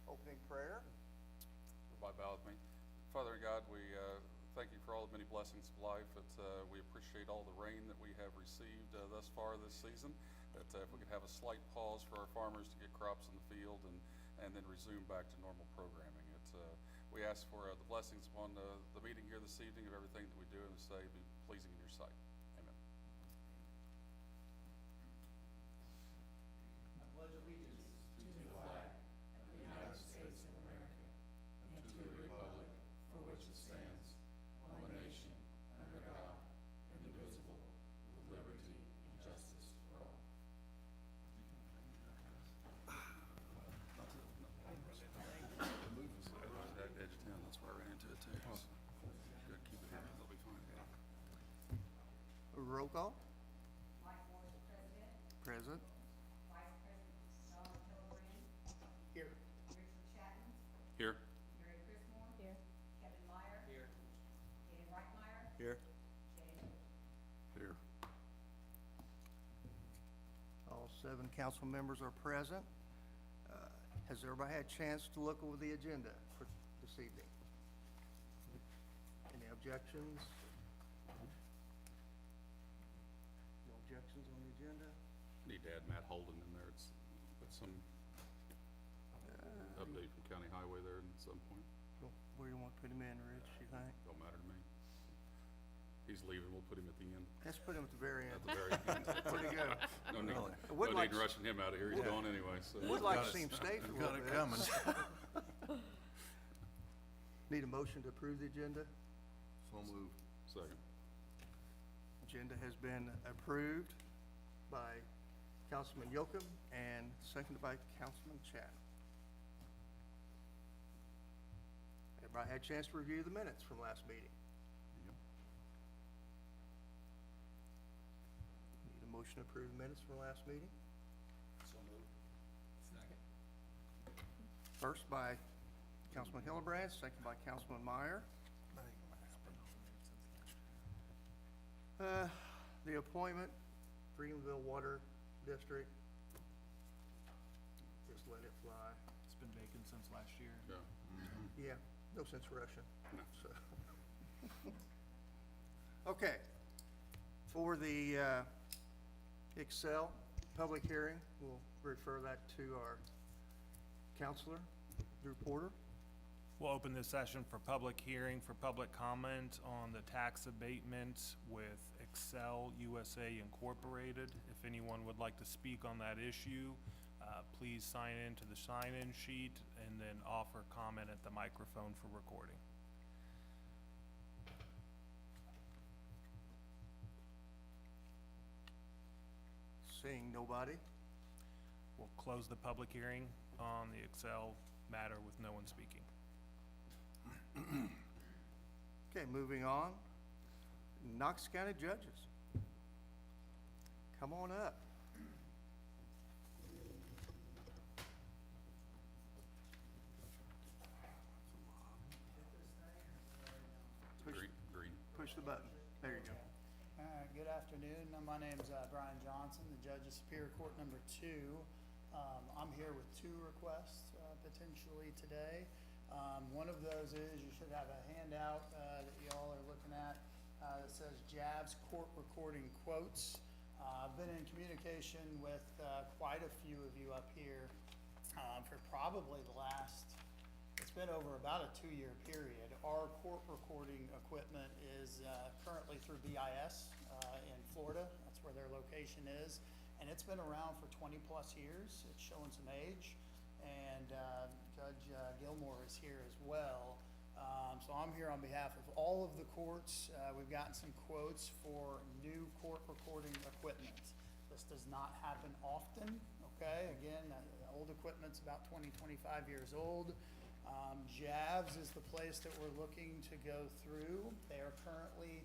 Opening prayer. Everybody bow with me. Father God, we thank you for all the many blessings of life. We appreciate all the rain that we have received thus far this season. That if we could have a slight pause for our farmers to get crops in the field and then resume back to normal programming. We ask for the blessings upon the meeting here this evening of everything that we do and say be pleasing in your sight. Amen. I pledge allegiance to the flag of the United States of America and to the republic for which it stands, one nation, under God, indivisible, with liberty and justice for all. That edge of town, that's where I ran into it too. Good, keep it here, they'll be fine. Roll call. Mike Morris, President. Present. Vice President Sean Hildebrand. Here. Richard Chapman. Here. Mary Chrismore. Here. Kevin Meyer. Here. Danny Reichmeyer. Here. Jay Moore. Here. All 7 council members are present. Has everybody had a chance to look over the agenda for this evening? Any objections? No objections on the agenda? Need to add Matt Holden in there. It's some update from County Highway there at some point. Where do you want to put him in, Rich, you think? Don't matter to me. He's leaving, we'll put him at the end. Let's put him at the very end. At the very end. Where'd he go? No need, I would no like need to- rushing him out of here, he's gone anyway, so. Would like to see him stay for a little Got it bit. coming. Need a motion to approve the agenda? So moved. Second. Agenda has been approved by Councilman Yocum and seconded by Councilman Chapman. Everybody had a chance to review the minutes from last meeting. Need a motion to approve the minutes from last meeting? So moved. Second. First by Councilman Hildebrand, second by Councilman Meyer. The appointment, Greenville Water District. Just let it fly. It's been vacant since last year. Yeah. Yeah, no sense rushing. No. So. Okay, for the Excel public hearing, we'll refer that to our counselor, Drew Porter. We'll open this session for public hearing, for public comment on the tax abatement with Excel USA Incorporated. If anyone would like to speak on that issue, please sign in to the sign-in sheet and then offer comment at the microphone for recording. Seeing nobody, We'll close the public hearing on the Excel matter with no one speaking. okay, moving on. Knox County judges. Come on up. Green. Push the button. There you go. Good afternoon. My name's Brian Johnson, the judge of Superior Court number 2. I'm here with 2 requests potentially today. One of those is you should have a handout that y'all are looking at that says JABS Court Recording Quotes. I've been in communication with quite a few of you up here for probably the last, it's been over about a 2-year period. Our court recording equipment is currently through BIS in Florida. That's where their location is. And it's been around for 20 plus years. It's showing some age. And Judge Gilmore is here as well. So I'm here on behalf of all of the courts. We've gotten some quotes for new court recording equipment. This does not happen often, okay? Again, old equipment's about 20, 25 years old. JAVS is the place that we're looking to go through. They are currently,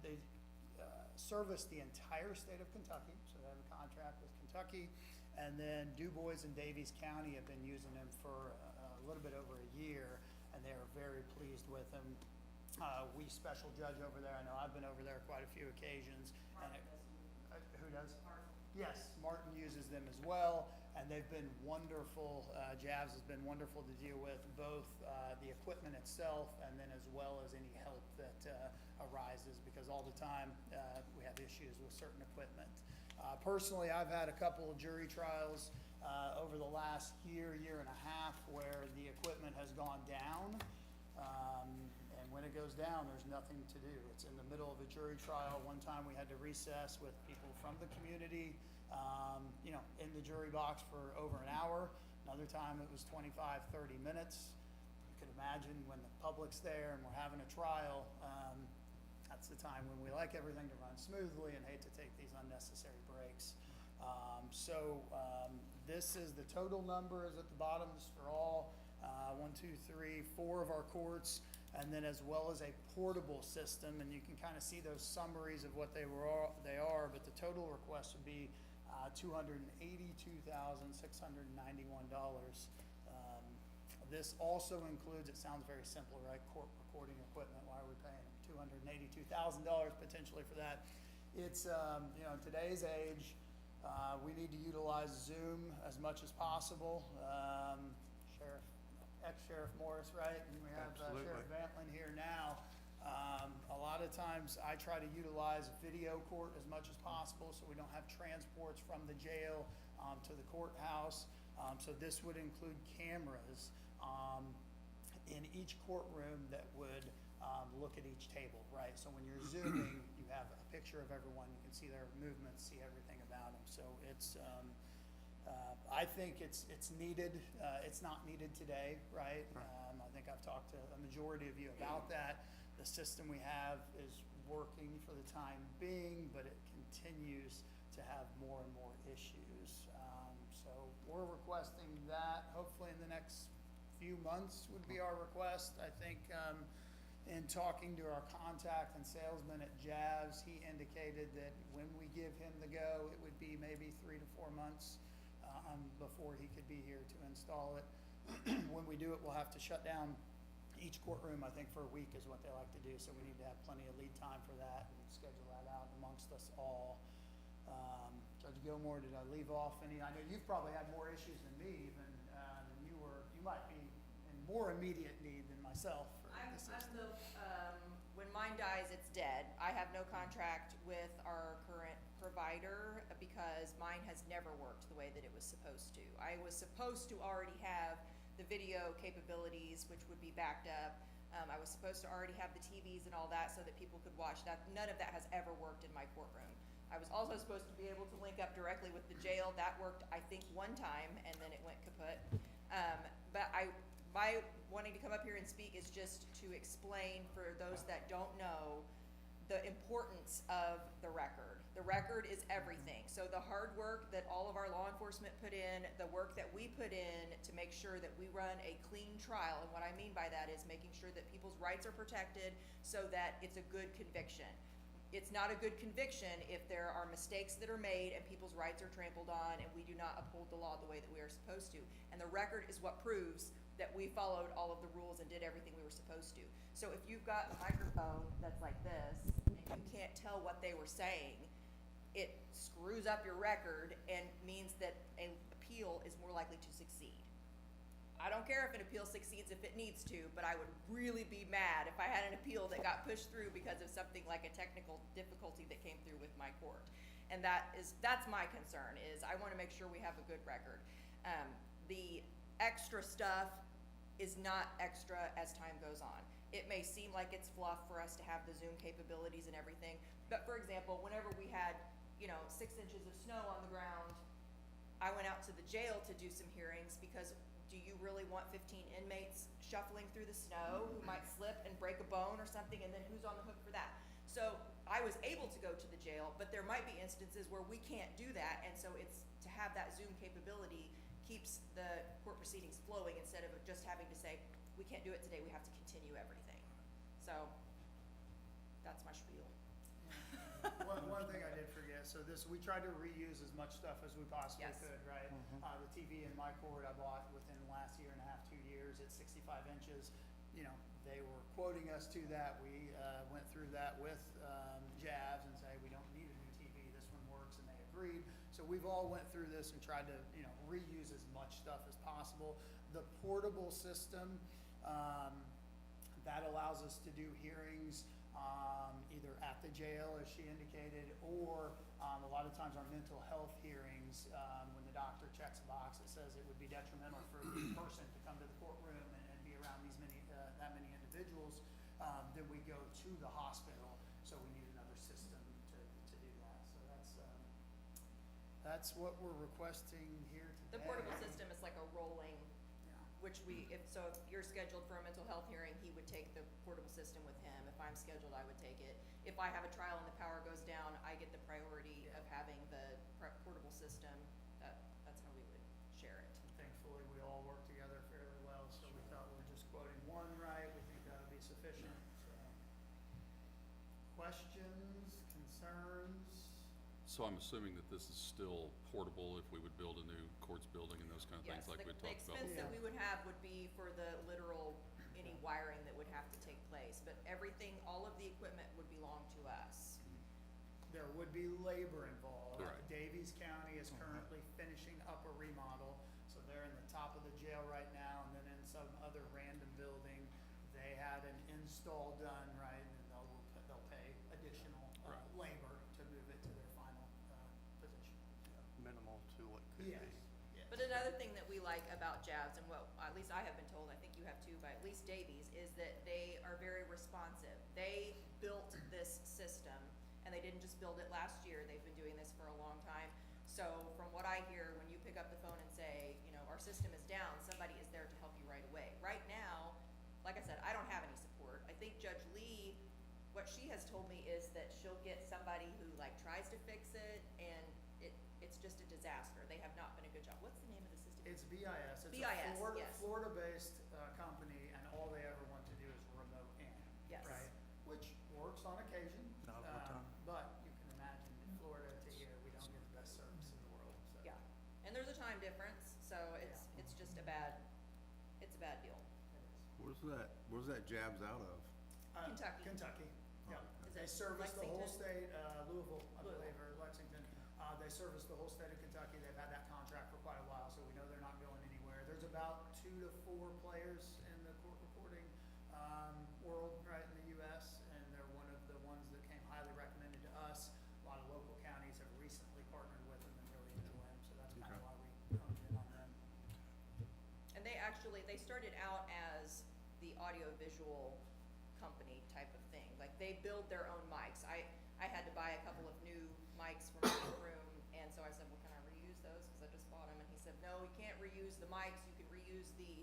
they service the entire state of Kentucky, so they have a contract with Kentucky. And then Du Bois and Daviess County have been using them for a little bit over a year, and they are very pleased with them. We special judge over there. I know I've been over there quite a few occasions. And who does? Martin. Yes, Martin uses them as well. and they've been wonderful. Javs has been wonderful to deal with, both the equipment itself and then as well as any help that arises, because all the time we have issues with certain equipment. Personally, I've had a couple of jury trials over the last year and a half where the equipment has gone down. And when it goes down, there's nothing to do. It's in the middle of a jury trial. One time we had to recess with people from the community, in the jury box for over an hour. Another time it was 25, 30 minutes. You could imagine when the public's there and we're having a trial, that's the time when we like everything to run smoothly and hate to take these unnecessary breaks. This is the total number is at the bottom, is for all, 4 of our courts, and then as well as a portable system, and you can kind of see those summaries of what they are, but the total request would be $282,691. This also includes, it sounds very simple, right? Court recording equipment. Why are we paying $282,000 potentially for that? It's, in today's age, we need to utilize Zoom as much as possible. Ex-Sheriff Morris, right? And we have Sheriff Vantlin here now. A lot of times I try to utilize video court as much as possible so we don't have transports from the jail to the courthouse. So this would include cameras in each courtroom that would look at each table, right? So when you're zooming, you have a picture of everyone. You can see their movements, see everything about them. So it's, I think it's needed. It's not needed today, right? I think I've talked to a majority of you about that. The system we have is working for the time being, but it continues to have more and more issues. So we're requesting that hopefully in the next few months would be our request. I think in talking to our contact and salesman at Javs, he indicated that when we give him the go, it would be maybe 3 to 4 months before he could be here to install it. When we do it, we'll have to shut down each courtroom, I think, for a week is what they like to do. So we need to have plenty of lead time for that and schedule that out amongst us all. Judge Gilmore, did I leave off any? I know you've probably had more issues than me even, than you were. You might be in more immediate need than myself for I'm the system. when mine dies, it's dead. I have no contract with our current provider because mine has never worked the way that it was supposed to. I was supposed to already have the video capabilities, which would be backed up. I was supposed to already have the TVs and all that so that people could watch that. None of that has ever worked in my courtroom. I was also supposed to be able to link up directly with the jail. That worked, I think, one time, and then it went kaput. But my wanting to come up here and speak is just to explain for those that don't know the importance of the record. The record is everything. So the hard work that all of our law enforcement put in, the work that we put in to make sure that we run a clean trial, and what I mean by that is making sure that people's rights are protected so that it's a good conviction. It's not a good conviction if there are mistakes that are made and people's rights are trampled on and we do not uphold the law the way that we are supposed to. And the record is what proves that we followed all of the rules and did everything we were supposed to. So if you've got a microphone that's like this and you can't tell what they were saying, it screws up your record and means that an appeal is more likely to succeed. I don't care if an appeal succeeds if it needs to, but I would really be mad if I had an appeal that got pushed through because of something like a technical difficulty that came through with my court. And that's my concern, is I wanna make sure we have a good record. The extra stuff is not extra as time goes on. It may seem like it's fluff for us to have the Zoom capabilities and everything, but for example, whenever we had 6 inches of snow on the ground, I went out to the jail to do some hearings because do you really want 15 inmates shuffling through the snow who might slip and break a bone or something, and then who's on the hook for that? So I was able to go to the jail, but there might be instances where we can't do that, and so it's to have that Zoom capability keeps the court proceedings flowing instead of just having to say, we can't do it today, we have to continue everything. So that's my spiel. One thing I did forget, so we tried to reuse as much stuff as we possibly Yes. could, right? The TV in my court I bought within the last year and a half, 2 years, it's 65 inches. They were quoting us to that. We went through that with Javs and say, we don't need a new TV, this one works, and they agreed. So we've all went through this and tried to, you know, reuse as much stuff as possible. The portable system, that allows us to do hearings, either at the jail, as she indicated, or, a lot of times our mental health hearings, when the doctor checks a box that says it would be detrimental for the person to come to the courtroom and be around these many, that many individuals, then we go to the hospital, so we need another system to do that. So that's what we're requesting here today. The portable system is like a rolling, Yeah. which if you're scheduled for a mental health hearing, he would take the portable system with him. If I'm scheduled, I would take it. If I have a trial and the power goes down, I get the priority of having the portable system. That's how we would share it. Thankfully, we all work together fairly well, so we thought we were just quoting one right. We think that would be sufficient, so. Questions, concerns? So I'm assuming that this is still portable if we would build a new courts building and those kind of things Yes, like we the talked about? expense that Yeah. we would have would be for the literal, any wiring that would have to take place. But everything, all of the equipment would belong to us. There would be labor involved. Correct. Davies County is currently finishing up a remodel, so they're in the top of the jail right now, and then in some other random building, they had an install done, right, and then they'll pay additional, Right. labor to move it to their final, position. Minimal to what could be. Yes, yes. But another thing that we like about Javs, and what, at least I have been told, I think you have too, by at least Davies, is that they are very responsive. They built this system, and they didn't just build it last year, they've been doing this for a long time. So from what I hear, when you pick up the phone and say, you know, our system is down, somebody is there to help you right away. Right now, like I said, I don't have any support. I think Judge Lee, what she has told me is that she'll get somebody who like tries to fix it, and it's just a disaster. They have not been a good job. What's the name of the system? It's BIS. It's BIS, a yes. Florida-based company, and all they ever want to do is remote in. Yes. Right? Which works on occasion. Not all the time. But you can imagine in Florida to here, we don't get the best service in the world, so. Yeah, and there's a time difference, so it's just a bad deal. It is. Where's that Jabs out of? Kentucky. Kentucky, yeah. Is They it service the whole Lexington? state, Louisville, I Louisville. believe, or Lexington. They service the whole state of Kentucky. They've had that contract for quite a while, so we know they're not going anywhere. There's about 2 to 4 players in the court reporting, world, right, in the US, and they're one of the ones that came highly recommended to us. A lot of local counties have recently partnered with them and really enjoy them, so that's kind of why we honed in on them. And they started out as the audiovisual company type of thing. Like, they build their own mics. I had to buy a couple of new mics for my room, and so I said, well, can I reuse those? Because I just bought them. And he said, no, you can't reuse the mics. You can reuse the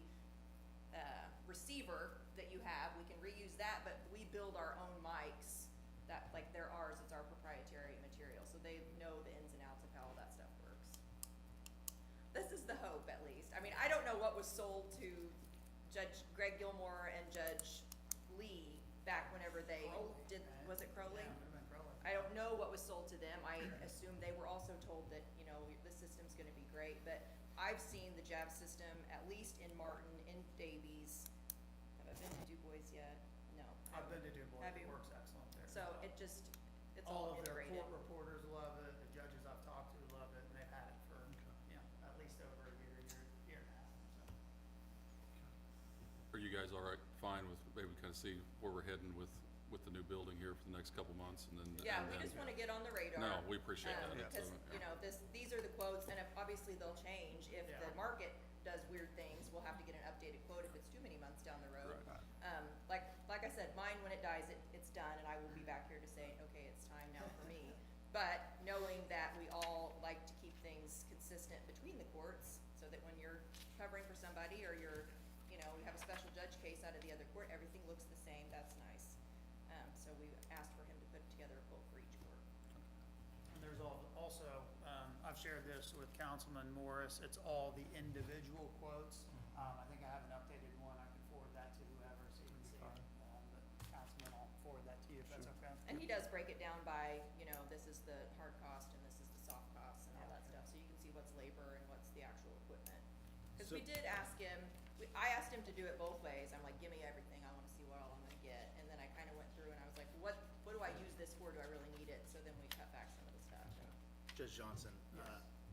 receiver that you have. We can reuse that, but we build our own mics. That, like, they're ours. It's our proprietary material. So they know the ins and outs of how all that stuff works. This is the hope, at least. I mean, I don't know what was sold to Judge Greg Gilmore and Judge Lee back whenever they Crowley, did, right? was it Crowley? Yeah, it would've been Crowley. I don't know what was sold to them. I assume they were also told that, you know, the system's gonna be great, but I've seen the JAB system, at least in Martin, in Davies. Have I been to Du Bois yet? No. I've been to Du Bois. Have It you? works excellent there. So as well. it's All all of their integrated. court reporters love it, the judges I've talked to love it, and they've had it for, you know, at least over a year and a half, so. Are you guys all right, fine with, maybe kind of see where we're heading with the new building here for the next couple months and then? Yeah, and we then- just wanna get on the radar. No, we appreciate that. Because, absolutely, you yeah. know, these are the quotes, and if, obviously they'll change. If the Yeah. market does weird things, we'll have to get an updated quote if it's too many months down the road. Right. Like I said, mine, when it dies, it's done, and I will be back here to say, okay, it's time now for me. But knowing that we all like to keep things consistent between the courts, so that when you're covering for somebody, or you're, you know, you have a special judge case out of the other court, everything looks the same, that's nice. So we asked for him to put together a quote for each court. And there's also, I've shared this with Councilman Morris, it's all the individual quotes. I think I have an updated one, I can forward that to whoever, so you can see it. But Councilman, I'll forward that to you if that's okay. And he does break it down by, you know, this is the hard cost and this is the soft cost and all that stuff, so you can see what's labor and what's the actual equipment. Cause we did ask him, I asked him to do it both ways, I'm like, give me everything, I wanna see what all I'm gonna get, and then I kinda went through and I was like, what do I use this for, do I really need it, so then we cut back some of the stuff. Judge Johnson,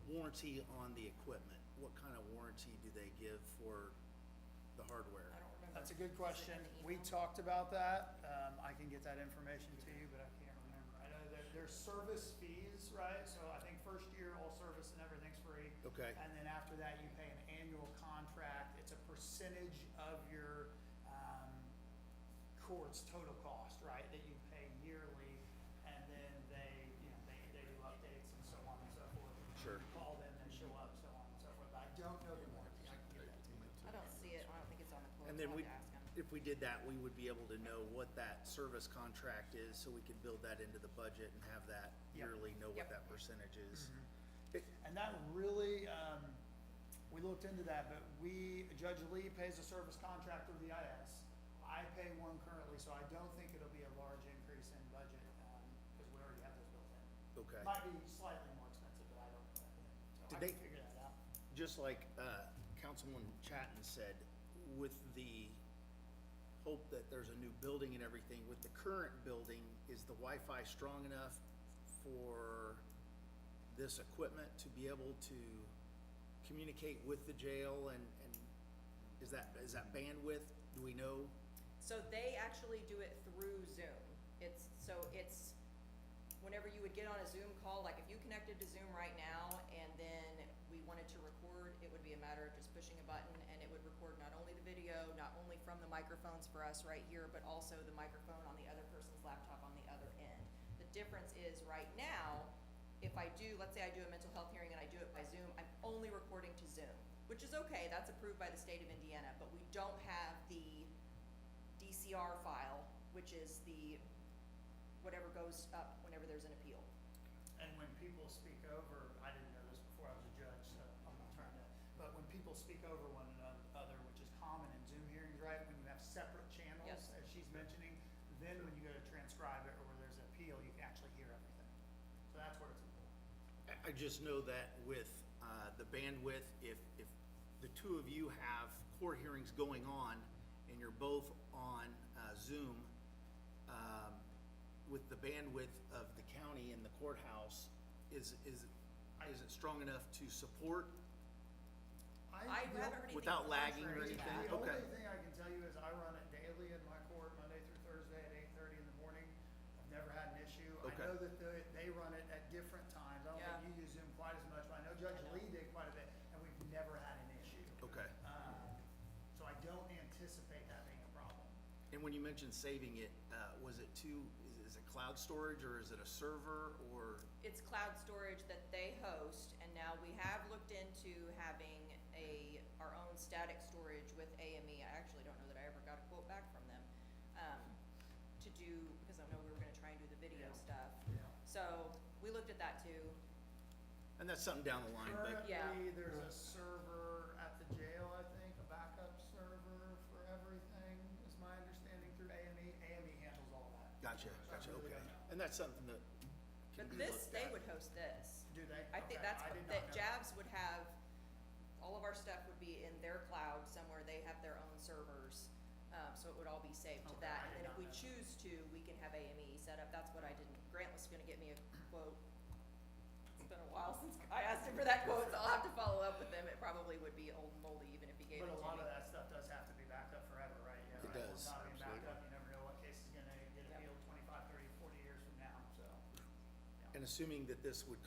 warranty on the equipment, what kind of warranty do they give for the hardware? I don't remember. That's a good Is it in question. the We email? talked about that. I can get that information to you, but I can't remember. I know there's service fees, right? So I think first year, all service and everything's free. Okay. And then after that, you pay an annual contract. It's a percentage of your, court's total cost, right, that you pay yearly. And then they do updates and so on and so forth. Sure. You call them, they show up, so on and so forth. But I don't know the warranty. I can get that to you. I don't see it, I don't think it's on the quote, And so then I'll we, have to ask him. if we did that, we would be able to know what that service contract is, so we could build that into the budget and have that Yep. yearly, know what Yep. that percentage is. And that really, we looked into that, but Judge Lee pays a service contract through the IS. I pay one currently, so I don't think it'll be a large increase in budget, because we already have those built in. Okay. Might be slightly more expensive, but I don't know that yet. So Did I they- can figure that out. Just like Councilman Chatton said, with the hope that there's a new building and everything, with the current building, is the Wi-Fi strong enough for this equipment to be able to communicate with the jail, and is that bandwidth, do we know? So they actually do it through Zoom. It's whenever you would get on a Zoom call, like if you connected to Zoom right now and then we wanted to record, it would be a matter of just pushing a button and it would record not only the video, not only from the microphones for us right here, but also the microphone on the other person's laptop on the other end. The difference is right now, if I do, let's say I do a mental health hearing and I do it by Zoom, I'm only recording to Zoom, which is okay, that's approved by the state of Indiana, but we don't have the DCR file, which is the, whatever goes up whenever there's an appeal. And when people speak over, I didn't know this before I was a judge, so I'm not trying to, but when people speak over one another, which is common in Zoom hearings, right? When you have separate channels, Yes. as she's mentioning, then when you go to transcribe it or where there's an appeal, you can actually hear everything. So that's where it's important. I just know that with the bandwidth, if the two of you have court hearings going on and you're both on Zoom, with the bandwidth of the county and the courthouse, is it strong enough to support? I haven't heard anything Without lagging or contrary to anything? that. The Okay. only thing I can tell you is I run it daily in my court, Monday through Thursday at 8:30 in the morning. I've never had an issue. Okay. I know that they run it at different times. I don't Yeah. think you use Zoom quite as much, but I know Judge I know. Lee did quite a bit, and we've never had an issue. Okay. So I don't anticipate that being a problem. And when you mentioned saving it, was it is it cloud storage, or is it a server, or? It's cloud storage that they host, and now we have looked into having our own static storage with AME. I actually don't know that I ever got a quote back from them, to do, because I know we were gonna try and do the video stuff. Yeah. So, we looked at that too. And that's something down the line, but, Yeah. Currently, there's a server at the jail, I think, a backup server for everything, is my understanding, through AME. AME handles all that. gotcha, really okay. don't know. And that's something that can But be this, looked they at. would host this. Do they? I think Okay, that's, I did not that know. Javs would have, all of our stuff would be in their cloud somewhere, they have their own servers, so it would all be saved to Okay, that. I And did then if not we know that. choose to, we can have AME set up, that's what I didn't, Grant was gonna get me a quote. It's been a while since I asked him for that quote, so I'll have to follow up with him, it probably would be old and moldy even if he gave it But to a lot me. of that stuff does have to be backed up forever, right? Yeah, It right. does, It's not being backed absolutely. up, you never know what case is gonna get Yep. appealed 25, 30, 40 years from now, so. And assuming that this would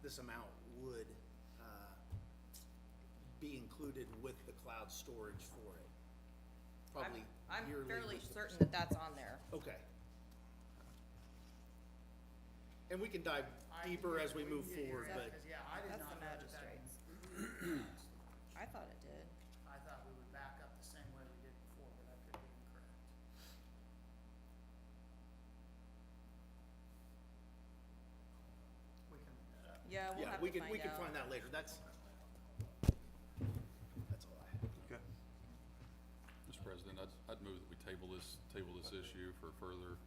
this amount would, be included with the cloud storage for it. Probably I'm yearly fairly was the certain percent. that that's on there. Okay. And we can dive I deeper can as we get- move can get your forward, answer, but 'cause, yeah, I did That's not the know that that. magistrates. I thought it did. I thought we would back up the same way we did before, but that could be incorrect. We can look that up. Yeah, we'll yeah, have to we find out. can find that later. That's all I have. Okay. Mr. President, I'd move that we table this issue for further,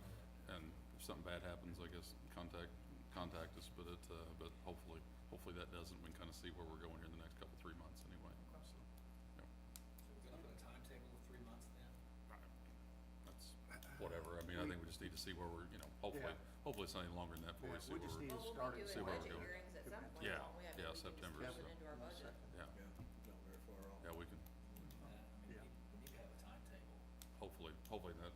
and if something bad happens, I guess, contact us, but hopefully that doesn't, we can kind of see where we're going here in the next couple, 3 months anyway, so, yeah. So we're gonna put a timetable of 3 months then? That's whatever, I mean, I think we just need to see where we're, hopefully, hopefully it's not any longer than that before we see We just where need we're, to Well, start we'll it. be See doing where we're budget going. hearings at some point, Yeah, won't we? I mean, yeah, we can just September. build it into our budget. yeah, Not very far off. yeah, we can, I mean, Yeah. we need to have a timetable. hopefully not,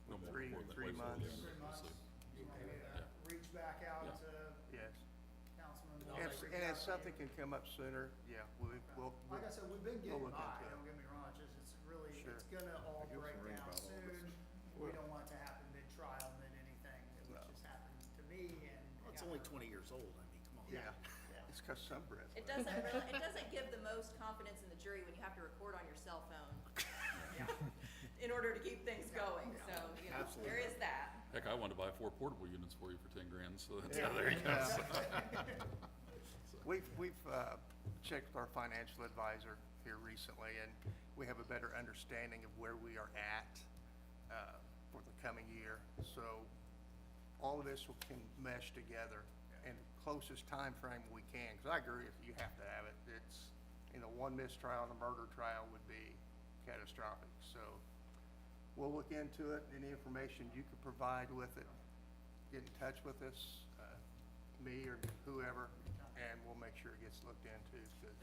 no more Three- before that. three way before months. the end of 3 it, months, we'll see. you want me Yeah. to reach back out Yeah. to Yes. Councilman Well, Ward? And if something can come up sooner, yeah, we'll. Like I said, we've been we'll getting look by, into it. don't get me wrong, it's really, Sure. it's gonna all Give us a break ring down about all this. soon. We don't want it to happen mid-trial, mid-anything, which No. has happened to me and. Well, it's only 20 years old, I mean, come on. Yeah, Yeah. it's cause some breath. It doesn't give the most confidence in the jury when you have to record on your cell phone in order to keep things going, so, you know, Absolutely. there is that. Heck, I wanted to buy 4 portable units for you for 10 grand, so that's, Yeah. there you go. We've checked with our financial advisor here recently, and we have a better understanding of where we are at for the coming year. So all of this can mesh together in the closest time frame we can, because I agree with you, you have to have it. It's, one mistrial and a murder trial would be catastrophic. So we'll look into it. Any information you could provide with it, get in touch with us, me or whoever, and we'll make sure it gets looked into, because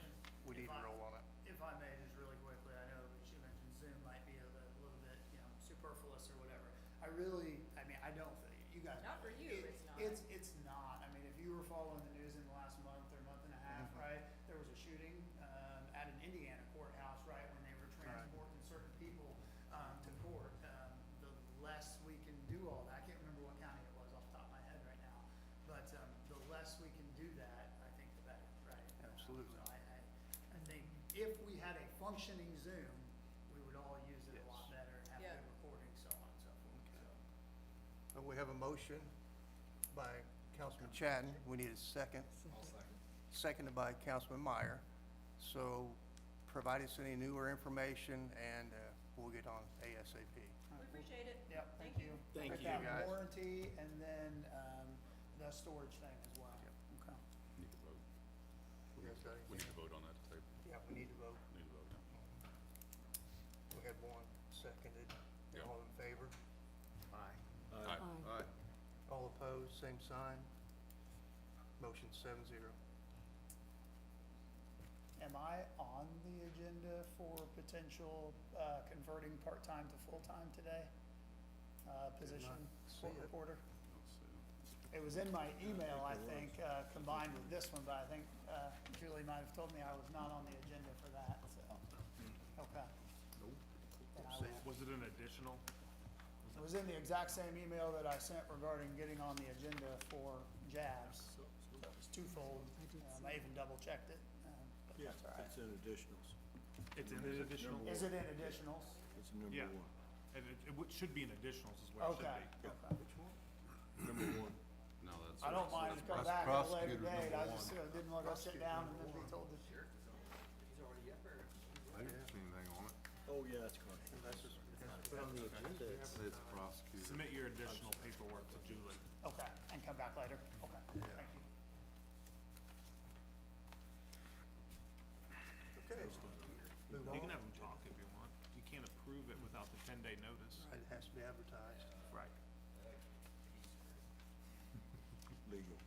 we need to roll on it. If I may, just really quickly, I know that she mentioned Zoom might be a little bit, superfluous or whatever. I mean, I don't think, you guys. Not for you, it- it's not. It's not. I mean, if you were following the news in the last month or month and a half, right, there was a shooting, at an Indiana courthouse, right, when they were transporting certain people, to court. The less we can do all that, I can't remember what county it was off the top of my head right now, but, the less we can do that, I think the better, right? Absolutely. So I think if we had a functioning Zoom, we would all use it a lot Yes. better and have Yeah. good recording, so on and so forth, so. We have a motion by Councilman Chatton. We need a second. I'll second. Seconded by Councilman Meyer. So provide us any newer information, and we'll get on ASAP. We appreciate it. Yep, Thank you. Thank Get you. that guys. warranty and then, the storage thing as well. Yep. Okay. Need to vote. You guys got We need anything? to vote on that table. Yeah, we need to vote. Need to vote, yeah. We had one seconded. Yeah. All in favor? Aye. Aye. All right. All opposed, same sign. Motion 7-0. Am I on the agenda for potential, converting part-time to full-time today? Position, see court it. reporter? Let's see. It was in my email, I think, combined with this one, but I think, Julie might have told me I was not on the agenda for that, so, okay. Then I will- Was it an additional? It was in the exact same email that I sent regarding getting on the agenda for JABS. So it was twofold. I even double-checked it, but Yeah, that's all right. it's in additionals. It's in an additional? number Is it in additionals? It's number Yeah. one. And it should be in additionals is what it should Okay, be. okay. Which one? Number one. No, that's. I don't mind to come back at a later Prosecutor date. I number just one. didn't want to go sit down and then be told to. He's already up there. I didn't see anything on it. Oh, yeah, it's correct. But on the agenda, It's prosecutor. Submit your additional paperwork to Julie. Okay, and come back later. Okay, thank you. Okay. Move You can on. have them talk if you want. You can't approve it without the 10-day notice. It has to be advertised. Right. Legal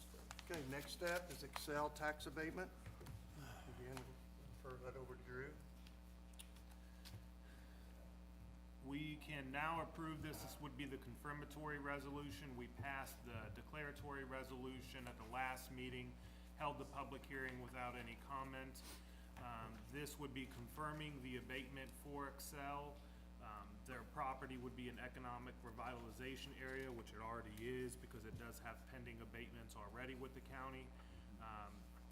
stuff. Okay, next step is Excel tax abatement. Again, refer that over to Drew. We can now approve this. This would be the confirmatory resolution. We passed the declaratory resolution at the last meeting, held the public hearing without any comment. This would be confirming the abatement for Excel. Their property would be an economic revitalization area, which it already is because it does have pending abatements already with the county.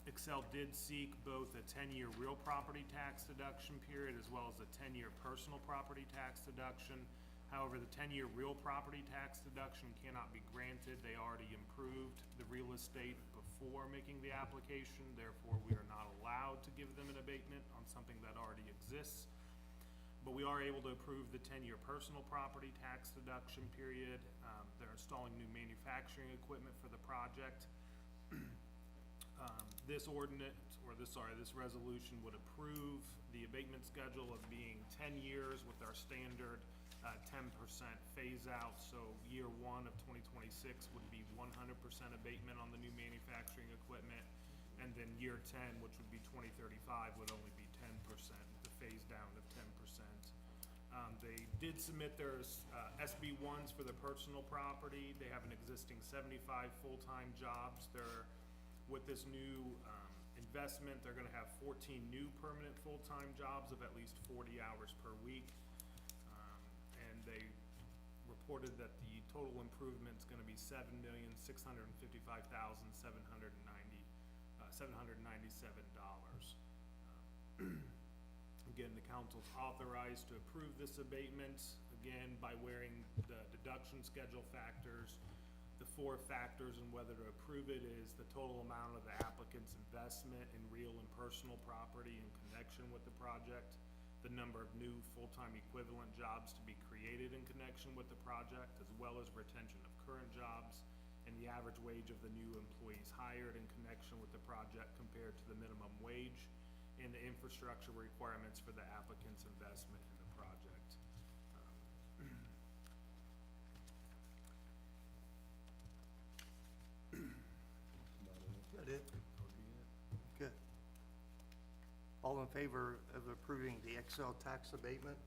Excel did seek both a 10-year real property tax deduction period as well as a 10-year personal property tax deduction. However, the 10-year real property tax deduction cannot be granted. They already improved the real estate before making the application. Therefore, we are not allowed to give them an abatement on something that already exists. But we are able to approve the 10-year personal property tax deduction period. They're installing new manufacturing equipment for the project. This resolution would approve the abatement schedule of being 10 years with our standard 10% phase out, so year one of 2026 would be 100% abatement on the new manufacturing equipment, and then year 10, which would be 2035, would only be 10%, the phase down of 10%. They did submit their SB ones for their personal property. They have an existing 75 full-time jobs. With this new investment, they're gonna have 14 new permanent full-time jobs of at least 40 hours per week. And they reported that the total improvement's gonna be $7,655,797. Again, the council's authorized to approve this abatement, again, by wearing the deduction schedule factors. The four factors in whether to approve it is the total amount of the applicant's investment in real and personal property in connection with the project, the number of new full-time equivalent jobs to be created in connection with the project, as well as retention of current jobs, and the average wage of the new employees hired in connection with the project compared to the minimum wage, and the infrastructure requirements for the applicant's investment in the project. That it? Good. All in favor of approving the Excel tax abatement,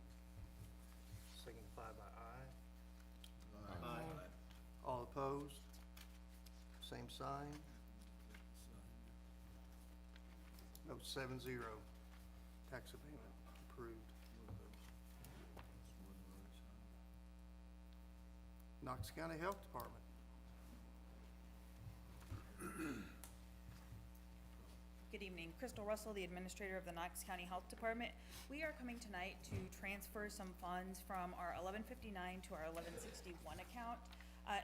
signify by aye. Aye. All opposed? Same sign. No, 7-0. Tax abatement approved. Knox County Health Department. Good evening. Crystal Russell, the Administrator of the Knox County Health Department. We are coming tonight to transfer some funds from our 1159 to our 1161 account.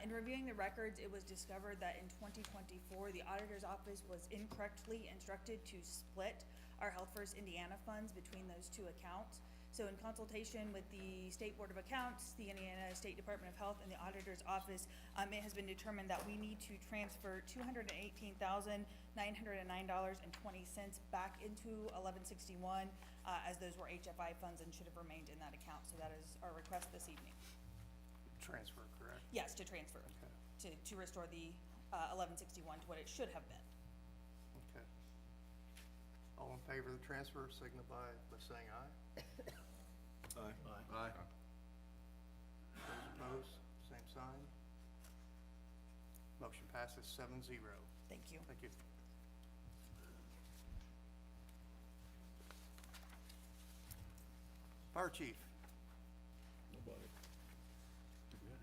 In reviewing the records, it was discovered that in 2024, the Auditor's Office was incorrectly instructed to split our Health First Indiana funds between those two accounts. So in consultation with the State Board of Accounts, the Indiana State Department of Health, and the Auditor's Office, it has been determined that we need to transfer $218,909.20 back into 1161, as those were HFI funds and should have remained in that account. So that is our request this evening. Transfer, correct? Yes, to transfer, Okay. to restore the 1161 to what it should have been. Okay. All in favor of the transfer, signify by saying aye. Aye. Those opposed, same sign. Motion passes 7-0. Thank you. Thank you. Fire Chief. Nobody. Is there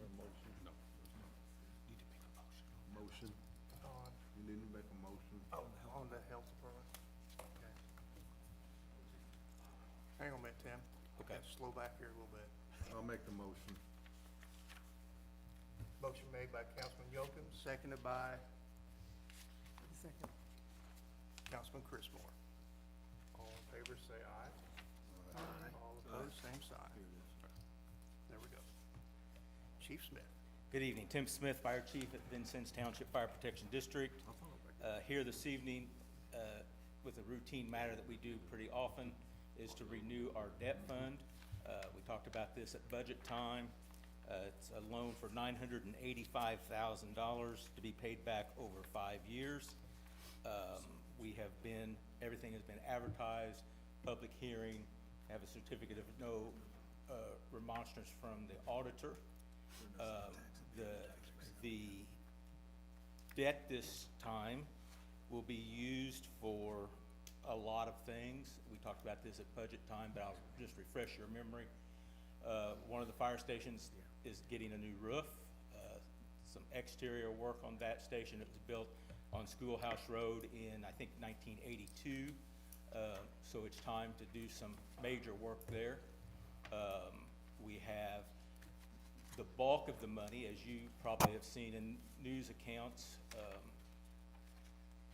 a motion? No. Motion? On, You need to make a motion. on the health department? Okay. Hang on a minute, Tim. Okay. Slow back here a little bit. I'll make the motion. Motion made by Councilman Yocum, seconded by? Second. Councilman Chrismore. All in favor, say aye. Aye. All opposed, same sign. Here it is. There we go. Chief Smith. Good evening, Tim Smith, Fire Chief at Vincennes Township Fire Protection District. Here this evening, with a routine matter that we do pretty often, is to renew our debt fund. We talked about this at budget time. It's a loan for $985,000 to be paid back over 5 years. Everything has been advertised, public hearing, have a certificate of no remonstrance from the auditor. The debt this time will be used for a lot of things. We talked about this at budget time, but I'll just refresh your memory. One of the fire stations is getting a new roof, some exterior work on that station. It was built on Schoolhouse Road in, I think, 1982. So it's time to do some major work there. We have the bulk of the money, as you probably have seen in news accounts.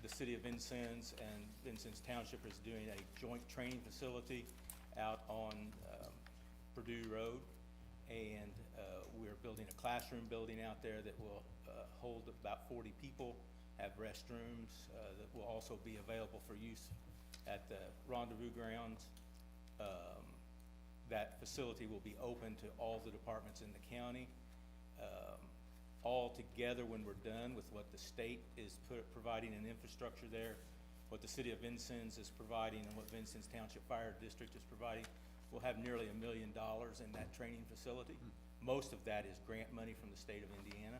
The city of Vincennes and Vincennes Township is doing a joint training facility out on Purdue Road. And we're building a classroom building out there that will hold about 40 people, have restrooms that will also be available for use at the rendezvous grounds. That facility will be open to all the departments in the county. All together, when we're done with what the state is providing in infrastructure there, what the city of Vincennes is providing, and what Vincennes Township Fire District is providing, we'll have nearly $1 million in that training facility. Most of that is grant money from the state of Indiana.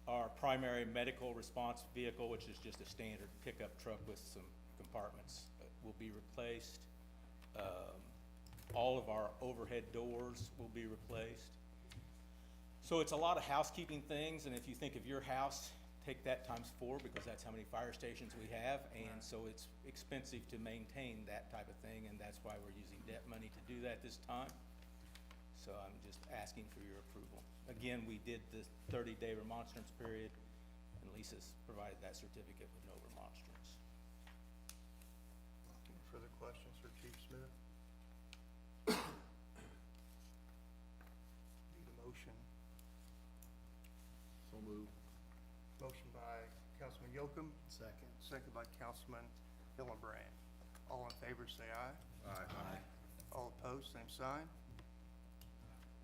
Our primary medical response vehicle, which is just a standard pickup truck with some compartments, will be replaced. All of our overhead doors will be replaced. So it's a lot of housekeeping things, and if you think of your house, take that times 4, because that's how many fire stations we have, and so it's expensive to maintain that type of thing, and that's why we're using debt money to do that this time. So I'm just asking for your approval. Again, we did the 30-day remonstrance period, and Lisa's provided that certificate with no remonstrance. Any further questions for Chief Smith? Need a motion. So moved. Motion by Councilman Yocum, Second. second by Councilman Hillenbrand. All in favor, say aye. Aye. All opposed, same sign.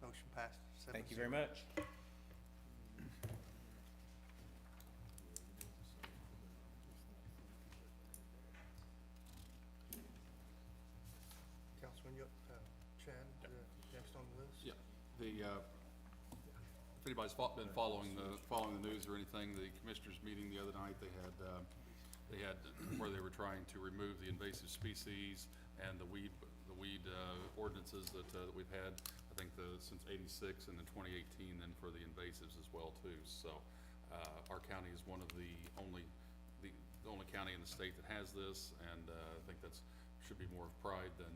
Motion passes 7-0. Thank you very much. Councilman Chad, next on the list? Yeah, if anybody's been following the news or anything, the commissioners meeting the other night, they had where they were trying to remove the invasive species and the weed ordinances that we've had, I think since '86 and then 2018, then for the invasives as well too. So, our county is one of the only county in the state that has this, and I think should be more of pride than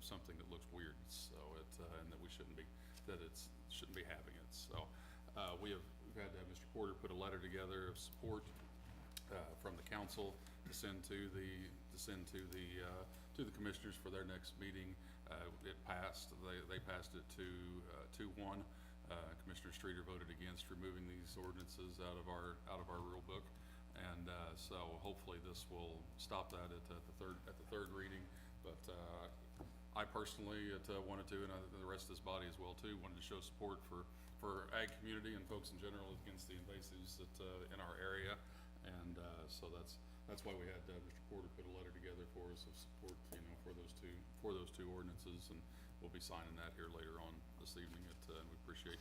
something that looks weird. So and that shouldn't be having it. So we've had Mr. Porter put a letter together of support from the council to send to the commissioners for their next meeting. It passed. They passed it 2-1. Commissioner Streeter voted against removing these ordinances out of our rule book. And so hopefully this will stop that at the third reading. But I personally wanted to, and the rest of this body as well too, wanted to show support for ag community and folks in general against the invasives that in our area. And so that's why we had Mr. Porter put a letter together for us of support, for those two ordinances, and we'll be signing that here later on this evening. And we appreciate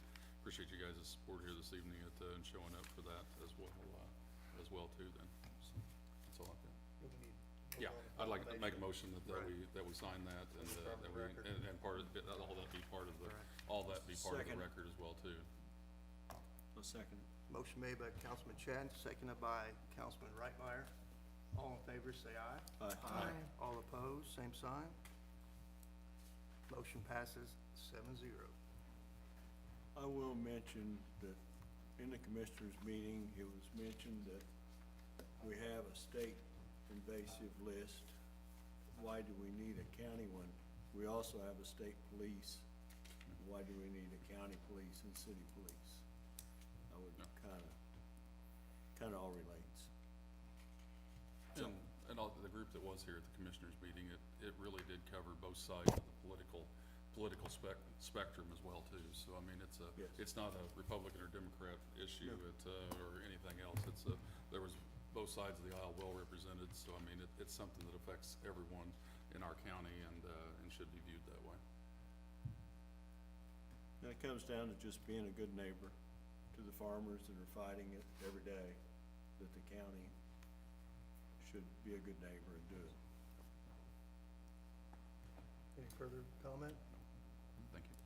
you guys' support here this evening and showing up for that as well too. Then so that's all I've got. Yeah, I'd like to make a motion that we sign that, and and part of it, all that be part of the record as well too. A second. Motion made by Councilman Chad, seconded by Councilman Reitmeyer. All in favor, say aye. Aye. All opposed, same sign. Motion passes 7-0. I will mention that in the commissioners' meeting, it was mentioned that we have a state invasive list. Why do we need a county one? We also have a state police. Why do we need a county police and city police? I would kinda all relates. And all, the group that was here at the commissioners meeting, it really did cover both sides of the political spectrum as well too. So I mean, Yes. it's not a Republican or Democrat issue, or anything else. There was both sides of the aisle well represented. So I mean, it's something that affects everyone in our county and should be viewed that way. And it comes down to just being a good neighbor to the farmers that are fighting it every day, that the county should be a good neighbor and do it. Any further comment? Thank you.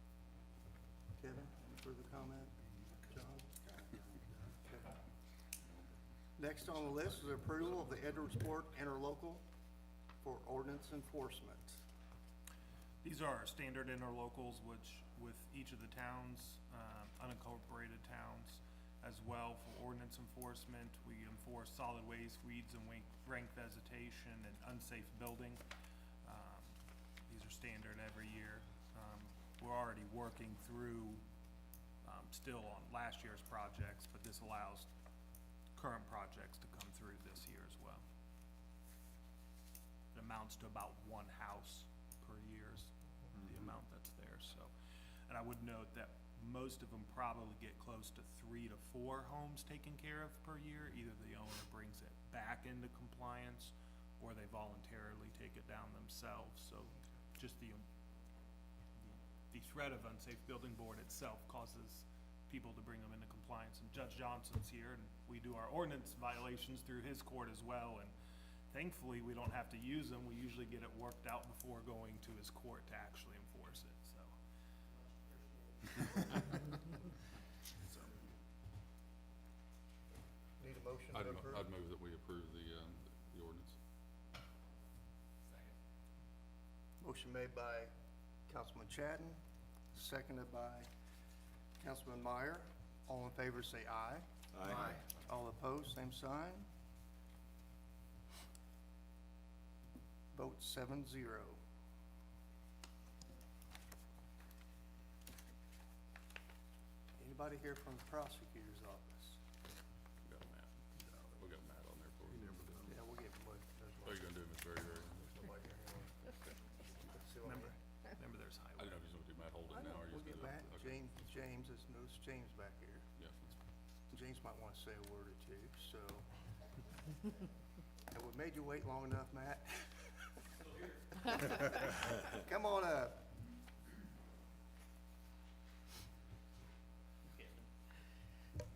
Kevin, any further comment? John? Okay. Next on the list is approval of the Edwardsport interlocal for ordinance enforcement. These are our standard interlocals, which with each of the towns, unincorporated towns, as well for ordinance enforcement. We enforce solid waste, weeds and rank vegetation, and unsafe building. These are standard every year. We're already working through, still on last year's projects, but this allows current projects to come through this year as well. It amounts to about one house amount that's there, so. And I would note that most of them probably get close to 3 to 4 homes taken care of per year. Either the owner brings it back into compliance, or they voluntarily take it down themselves. So just the threat of unsafe building board itself causes people to bring them into compliance. And Judge Johnson's here, and we do our ordinance violations through his court as well, and thankfully, we don't have to use them. We usually get it worked out before going to his court to actually enforce it, so. So, Need a motion I'd, to approve? I'd move that we approve the ordinance. Motion made by Councilman Chatton, seconded by Councilman Meyer. All in favor say aye. Aye. All opposed, same sign. Vote 7-0. Anybody here from the prosecutor's office? We got Matt. We got Matt on there for you. Yeah, we'll get one. Oh, you're gonna do him as very, very. remember there's I highway. didn't know if you was gonna do Matt Holden I know, now or you we'll was get gonna Matt, do it. Okay. James, there's no James back here. Yeah, that's- James might wanna say a word or two, so. Have we made you wait long enough, Matt? Come on up.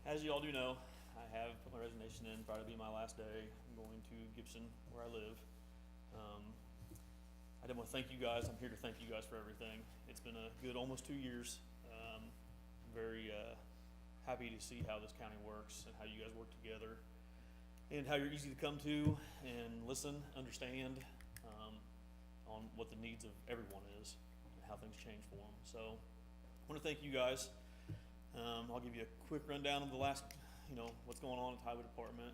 As you all do know, I have put my resignation in, probably be my last day. I'm going to Gibson, where I live. I didn't want to thank you guys. I'm here to thank you guys for everything. It's been a good almost 2 years. Very happy to see how this county works and how you guys work together, and how you're easy to come to and listen, understand on what the needs of everyone is and how things change for them. So I want to thank you guys. I'll give you a quick rundown of the last, what's going on at the Highway Department.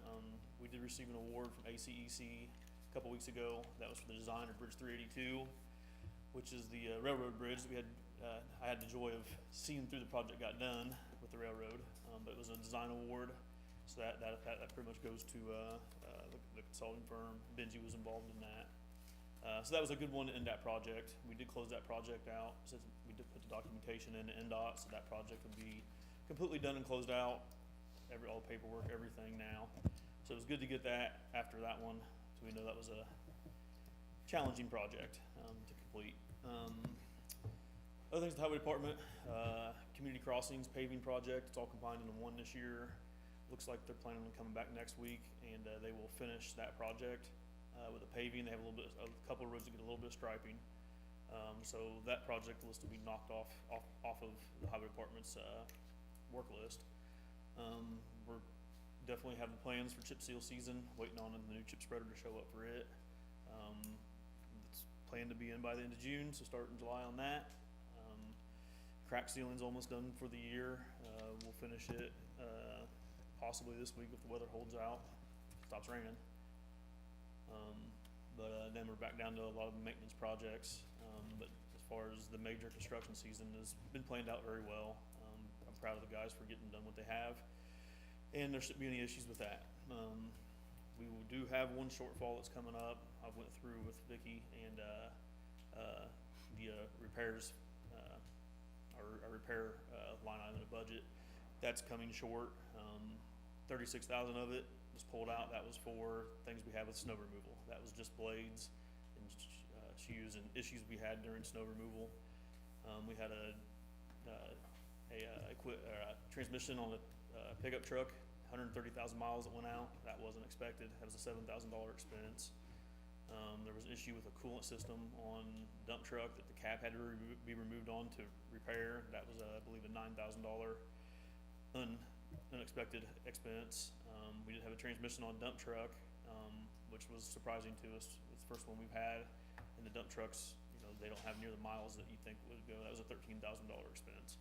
We did receive an award from ACEC a couple weeks ago. That was for the design of Bridge 382, which is the railroad bridge that we had. I had the joy of seeing through the project got done with the railroad, but it was a design award. So that pretty much goes to the consulting firm. Benji was involved in that. So that was a good one to end that project. We did close that project out, since we did put the documentation in NDOT, so that project would be completely done and closed out. All the paperwork, everything now. So it was good to get that after that one, so we know that was a challenging project to complete. Other things, the Highway Department, community crossings paving project, it's all combined into one this year. Looks like they're planning on coming back next week, and they will finish that project with the paving. They have a couple of roads that get a little bit of striping. So that project list will be knocked off of the Highway Department's work list. We're definitely having plans for chip seal season, waiting on the new chip spreader to show up for it. It's planned to be in by the end of June, so start in July on that. Crack sealing's almost done for the year. We'll finish it possibly this week if the weather holds out, stops raining. But then we're back down to a lot of maintenance projects. But as far as the major construction season has been planned out very well. I'm proud of the guys for getting done what they have, and there shouldn't be any issues with that. We do have one shortfall that's coming up. I went through with Vicky and the repairs, our repair line item in the budget. That's coming short. 36,000 of it was pulled out. That was for things we had with snow removal. That was just blades and shoes and issues we had during snow removal. We had a transmission on a pickup truck, 130,000 miles that went out. That wasn't expected. That was a $7,000 expense. There was an issue with a coolant system on dump truck that the cap had to be removed on to repair. That was, I believe, a $9,000 unexpected expense. We did have a transmission on dump truck, which was surprising to us. It's the first one we've had, and the dump trucks, they don't have near the miles that you think would go. That was a $13,000 expense.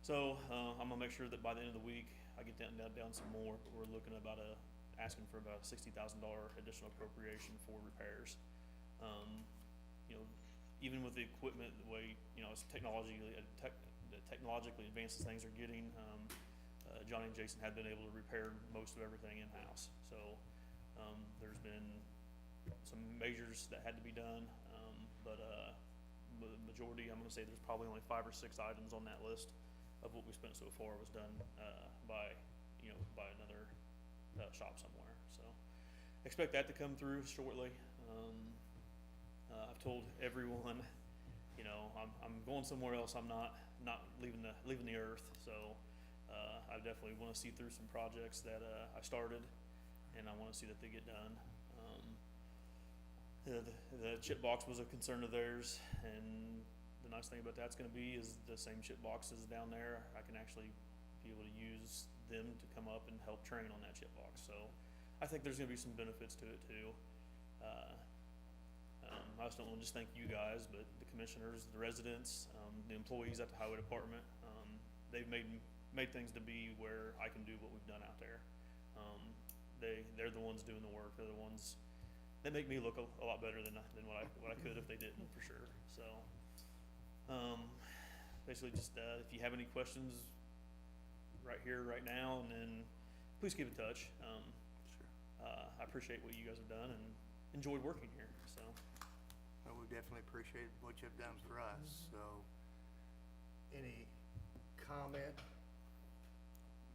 So I'm gonna make sure that by the end of the week I get down some more. But we're looking about asking for about a $60,000 additional appropriation for repairs. Even with the equipment, the way it's technologically advanced as things are getting. Johnny and Jason have been able to repair most of everything in-house. So there's been some measures that had to be done, but majority, I'm gonna say there's probably only 5 or 6 items on that list of what we spent so far was done, by, by another, shop somewhere, so. Expect that to come through shortly. I've told everyone, I'm going somewhere else, I'm not leaving the earth, so, I definitely wanna see through some projects that, I started, and I wanna see that they get done. The chip box was a concern of theirs, and the nice thing about that's gonna be is the same chip boxes down there, I can actually be able to use them to come up and help train on that chip box, so I think there's gonna be some benefits to it too. I just don't wanna just thank you guys, but the commissioners, the residents, the employees at the highway department, they've made things to be where I can do what we've done out there. They're the ones doing the work, they're the ones that make me look a lot better than what I could if they didn't, for sure, so. Basically just, if you have any questions right here, right now, and then please keep in touch. I appreciate what you guys have done and enjoyed working here, so. Well, we definitely appreciate what you've done for us, so. Any comment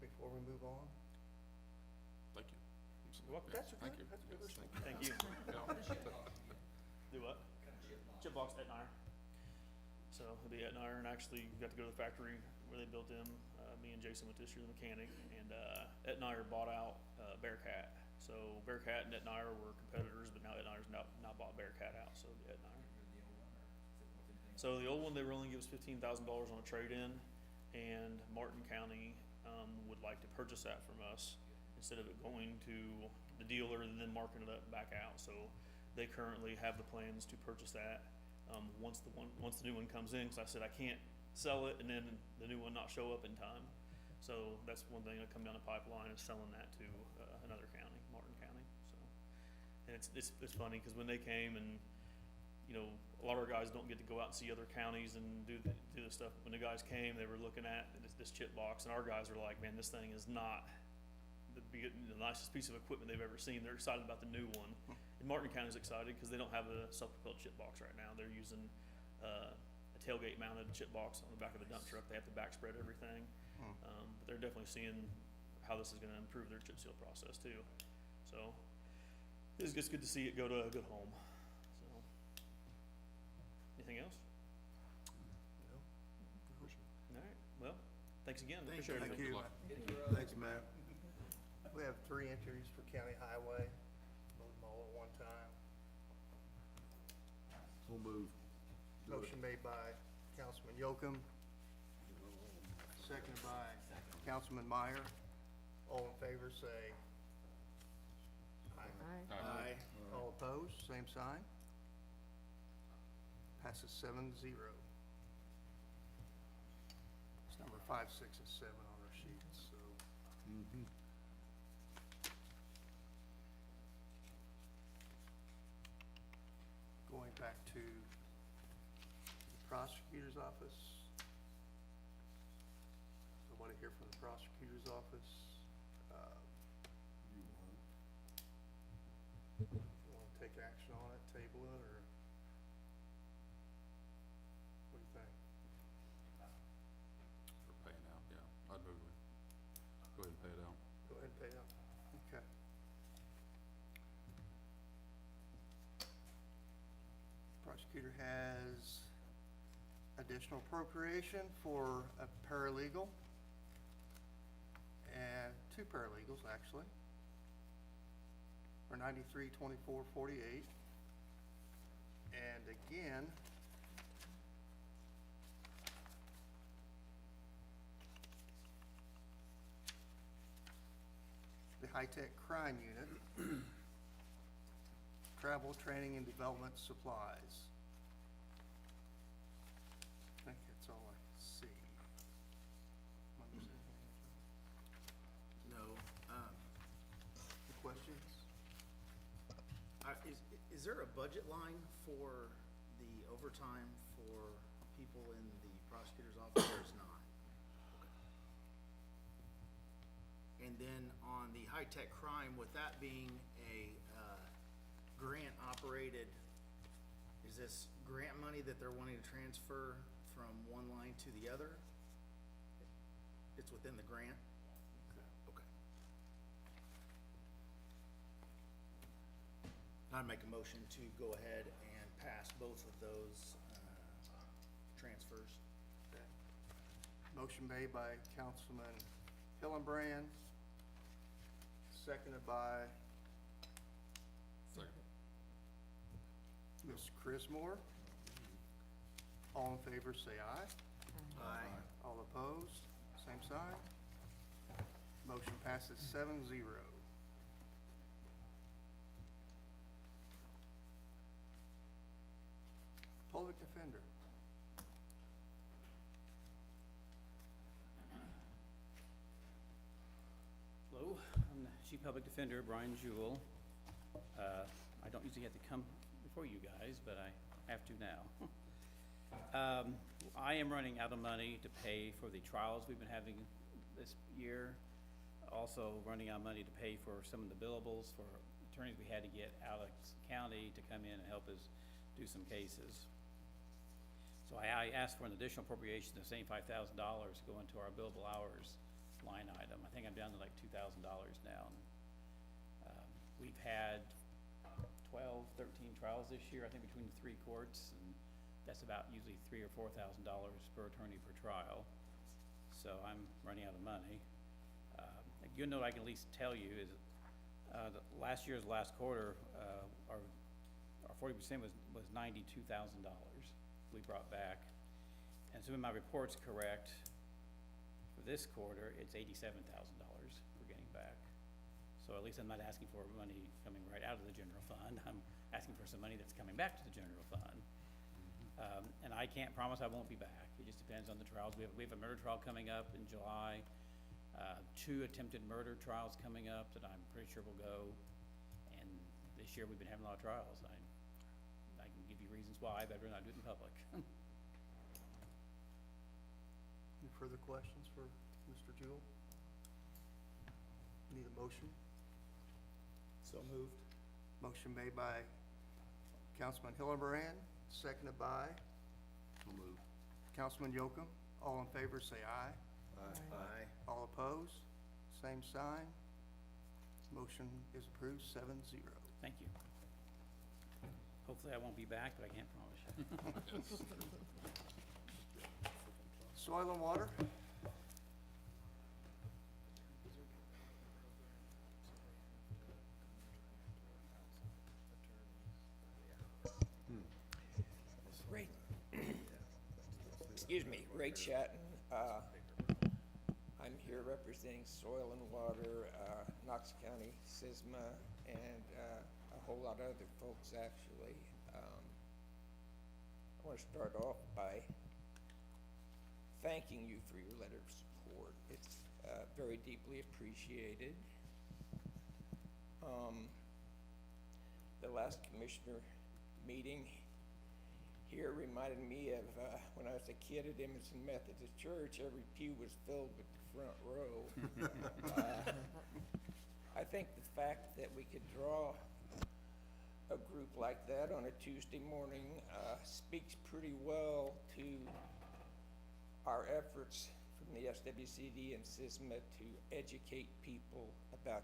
before we move on? Thank you. You're welcome. That's Thank okay. you. That's good. Yes, Thank you. Do what? Chip box at Etnire. So it'll be at Etnire, and actually got to go to the factory where they built them. Me and Jason went this year, the mechanic, and Etnire bought out Bearcat. So Bearcat and Etnire were competitors, but now Etnire's now bought Bearcat out, so it'll be Etnire. So the old one, they were only give us $15,000 on a trade-in, and Martin County would like to purchase that from us instead of it going to the dealer and then marking it up back out. So they currently have the plans to purchase that once the new one comes in. Because I said I can't sell it and then the new one not show up in time. So that's one thing that come down the pipeline is selling that to another county, Martin County. So, and it's funny because when they came and a lot of our guys don't get to go out and see other counties and do the stuff. When the guys came, they were looking at this chip box, and our guys are like, "Man, this thing is not the nicest piece of equipment they've ever seen." They're excited about the new one, and Martin County's excited because they don't have a self-propelled chip box right now. They're using a tailgate-mounted chip box on the back of the dump truck. They have to back spread everything, but they're definitely seeing how this is going to improve their chip seal process too. So it's just good to see it go to a good home. Anything else? No. All right, well, thanks again, Thank appreciate it. Thank you. Thanks, Matt. We have 3 entries for county highway. Vote them all at one time. We'll move. Motion made by Councilman Yocum, seconded by Councilman Meyer. All in favor, say aye. Aye. All opposed, same sign. Passes 7-0. It's number 5, 6, and 7 on our sheets, so. Going back to the prosecutor's office. Nobody here from the prosecutor's office. You want to take action on it, table it, or? What do you think? For paying out, yeah. I'd move it. Go ahead and pay it out. Go ahead and pay out. Okay. Prosecutor has additional appropriation for a paralegal and 2 paralegals, actually, for $93,2448. And again, the high-tech crime unit, travel, training, and development supplies. I think that's all I see. Am I missing anything? No, Any questions? is there a budget line for the overtime for people in the prosecutor's office, or is not? Okay. And then on the high-tech crime, with that being a grant-operated Is this grant money that they're wanting to transfer from one line to the other? It's within the grant? Okay. I'd make a motion to go ahead and pass both of those, transfers. Motion made by Councilman Hillenbrand, seconded by Ms. Chrismore. All in favor, say aye. Aye. All opposed, same sign. Motion passes 7-0. Public defender. Hello, I'm the Chief Public Defender, Brian Jewell. I don't usually have to come before you guys, but I have to now. I am running out of money to pay for the trials we've been having this year. Also running out of money to pay for some of the billables for attorneys we had to get out of county to come in and help us do some cases. So I asked for an additional appropriation of $75,000 to go into our billable hours line item. I think I'm down to like $2,000 now. We've had 12, 13 trials this year, I think between the 3 courts, and that's about usually $3,000 or $4,000 per attorney per trial. So I'm running out of money. A good note I can at least tell you is last year's last quarter, our 40% was $92,000 we brought back. And so when my report's correct, for this quarter, it's $87,000 we're getting back. So at least I'm not asking for money coming right out of the general fund. I'm asking for some money that's coming back to the general fund. And I can't promise I won't be back. It just depends on the trials. We have a murder trial coming up in July, 2 attempted murder trials coming up that I'm pretty sure will go. And this year we've been having a lot of trials. I can give you reasons why, but I'd rather not do it in public. Any further questions for Mr. Jewell? Need a motion? So moved. Motion made by Councilman Hillenbrand, seconded by So moved. Councilman Yocum. All in favor, say aye. Aye. All opposed, same sign. Motion is approved, 7-0. Thank you. Hopefully I won't be back, but I can't promise you. Soil and water? Ray, excuse me, Ray Chatton. I'm here representing Soil and Water, Knox County, SISMA, and a whole lot of other folks, actually. I want to start off by thanking you for your letter of support. It's very deeply appreciated. The last commissioner meeting here reminded me of when I was a kid at Emerson Methodist Church. Every pew was filled with the front row. I think the fact that we could draw a group like that on a Tuesday morning speaks pretty well to our efforts from the SWCD and SISMA to educate people about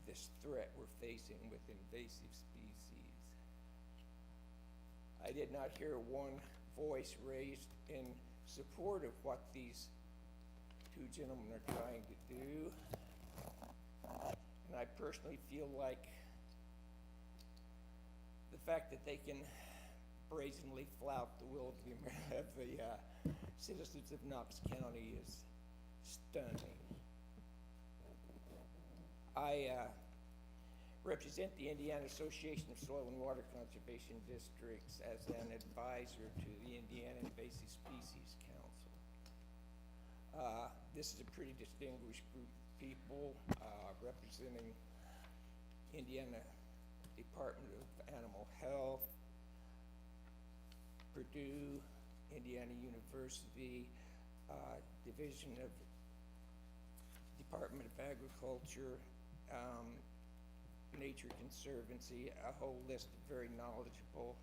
this threat we're facing with invasive species. I did not hear one voice raised in support of what these 2 gentlemen are trying to do. And I personally feel like the fact that they can brazenly flout the will of the citizens of Knox County is stunning. I represent the Indiana Association of Soil and Water Conservation Districts as an advisor to the Indiana Invasive Species Council. This is a pretty distinguished group of people representing Indiana Department of Animal Health, Purdue, Indiana University, Division of Department of Agriculture, Nature Conservancy, a whole list of very knowledgeable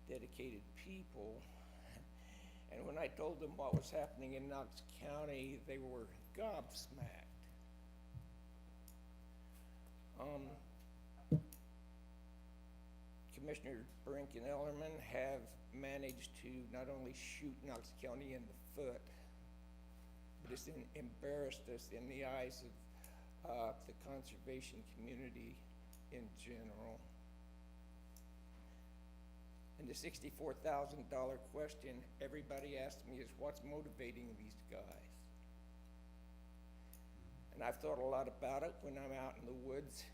dedicated people. And when I told them what was happening in Knox County, they were gobsmacked. Commissioner Brink and Ellerman have managed to not only shoot Knox County in the foot, but it's embarrassed us in the eyes of the conservation community in general. And the $64,000 question everybody asks me is, what's motivating these guys? And I've thought a lot about it when I'm out in the woods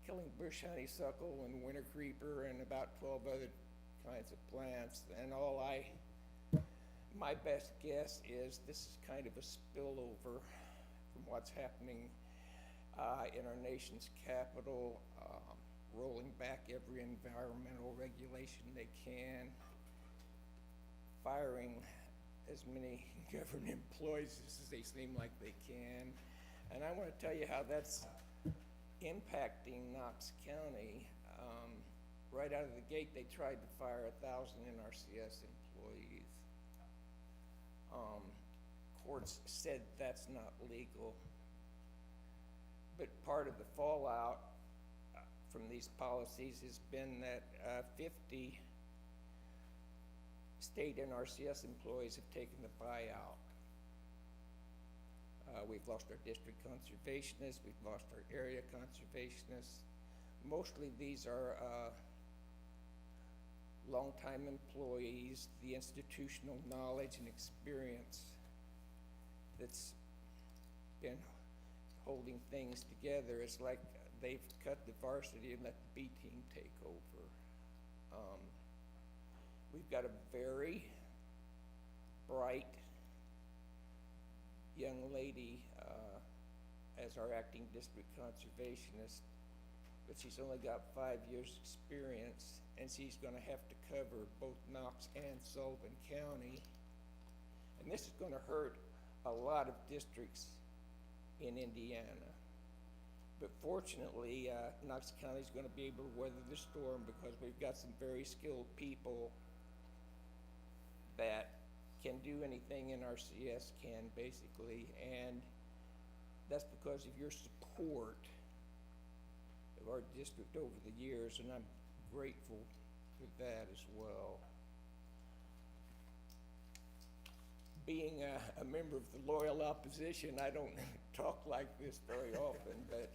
killing bush honeysuckle and winter creeper and about 12 other kinds of plants. And my best guess is this is kind of a spillover from what's happening in our nation's capital, rolling back every environmental regulation they can, firing as many government employees as they seem like they can. And I want to tell you how that's impacting Knox County. Right out of the gate, they tried to fire 1,000 NRCS employees. Courts said that's not legal. But part of the fallout from these policies has been that 50 state NRCS employees have taken the buyout. We've lost our district conservationists, we've lost our area conservationists. Mostly these are longtime employees, the institutional knowledge and experience that's been holding things together. It's like they've cut the varsity and let the B team take over. We've got a very bright young lady as our acting district conservationist, but she's only got 5 years experience, and she's gonna have to cover both Knox and Sullivan County. And this is gonna hurt a lot of districts in Indiana. But fortunately, Knox County is gonna be able to weather the storm because we've got some very skilled people that can do anything NRCS can, basically, and that's because of your support of our district over the years, and I'm grateful for that as well. Being a member of the loyal opposition, I don't talk like this very often, but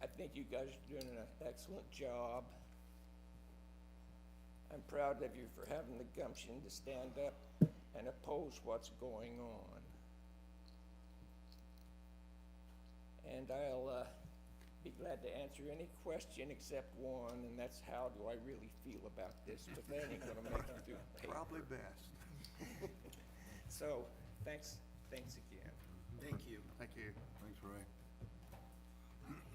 I think you guys are doing an excellent job. I'm proud of you for having the gumption to stand up and oppose what's going on. And I'll be glad to answer any question except one, and that's how do I really feel about this, but that ain't gonna make it through paper. Probably best. So, thanks again. Thank you. Thank you. Thanks, Ray.